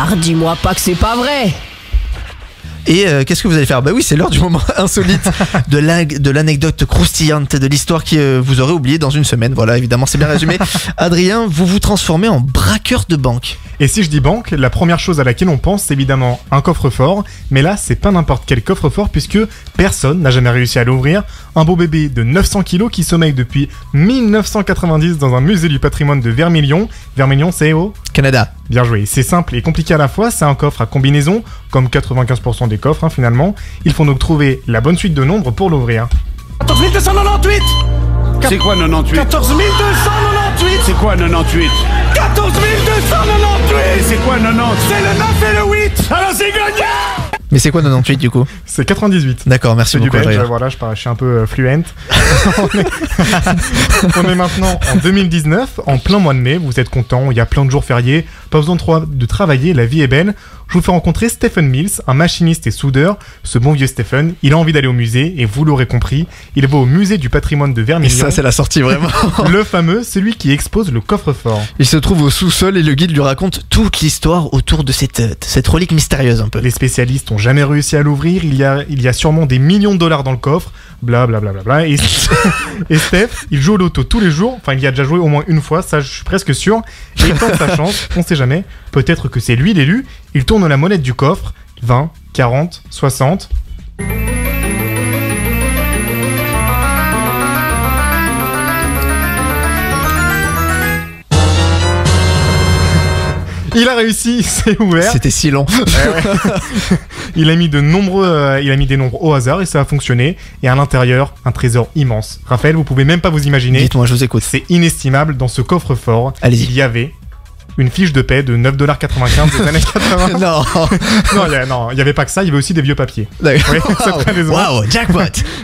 Ah, dis-moi pas que c'est pas vrai. Et qu'est-ce que vous allez faire? Bah oui, c'est l'heure du moment insolite de l'anecdote croustillante de l'histoire que vous aurez oublié dans une semaine. Voilà, évidemment, c'est bien résumé. Adrien, vous vous transformez en braqueur de banque. Et si je dis banque, la première chose à laquelle on pense, c'est évidemment un coffre-fort. Mais là, c'est pas n'importe quel coffre-fort puisque personne n'a jamais réussi à l'ouvrir. Un beau bébé de 900 kilos qui sommeille depuis 1990 dans un musée du patrimoine de Vermilion. Vermilion, c'est au Canada. Bien joué. C'est simple et compliqué à la fois. C'est un coffre à combinaison, comme 95% des coffres finalement. Il faut donc trouver la bonne suite de nombres pour l'ouvrir. 14 298. C'est quoi 98? 14 298. C'est quoi 98? 14 298. Et c'est quoi 90? C'est le 9 et le 8. Alors c'est gagné! Mais c'est quoi 98 du coup? C'est 98. D'accord, merci C'est du beaucoup belge, Adrien. voilà, je suis un peu fluent. On est maintenant en 2019, en plein mois de mai, vous êtes contents, il y a plein de jours fériés, pas besoin de travailler, la vie est belle. Je vous fais rencontrer Stephen Mills, un machiniste et soudeur. Ce bon vieux Stephen, il a envie d'aller au musée, et vous l'aurez compris, il va au musée du patrimoine de Et Vermilion. ça, c'est la sortie vraiment. Le fameux, celui qui expose le coffre-fort. Il se trouve au sous-sol et le guide lui raconte toute l'histoire autour de cette relique mystérieuse un peu. Les spécialistes ont jamais réussi à l'ouvrir, il y a sûrement des millions de dollars dans le coffre, bla bla bla bla bla. Et Steph, il joue au loto tous les jours, enfin il y a déjà joué au moins une fois, ça je suis presque sûr. Et il tente sa chance, on sait jamais, peut-être que c'est lui l'élu, il tourne la monnaie du coffre, 20, 40, 60... Il a réussi, c'est ouvert. C'était si long. Il a mis des nombres au hasard et ça a fonctionné. Et à l'intérieur, un trésor immense. Raphaël, vous pouvez même pas vous imaginer. Dites-moi, je vous écoute. C'est inestimable. Dans ce coffre-fort, Allez-y. il y avait une fiche de paie de 9,95$ des années 80. Non. Il y avait pas que ça, il y avait aussi des vieux papiers. D'accord. Oui, c'est très décevant. Wow, jackpot.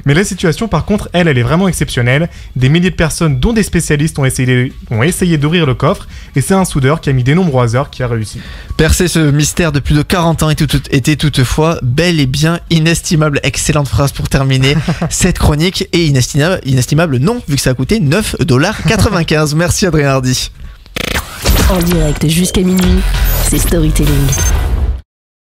Mais la situation, par contre, elle est vraiment exceptionnelle. Des milliers de personnes, dont des spécialistes, ont essayé d'ouvrir le coffre. Et c'est un soudeur qui a mis des nombres au hasard qui a réussi. Percer ce mystère de plus de 40 ans était toutefois bel et bien inestimable. Excellente phrase pour terminer cette chronique. Et inestimable non, vu que ça a coûté 9,95$. Merci Adrien Hardy. En direct jusqu'à minuit, c'est Storytelling.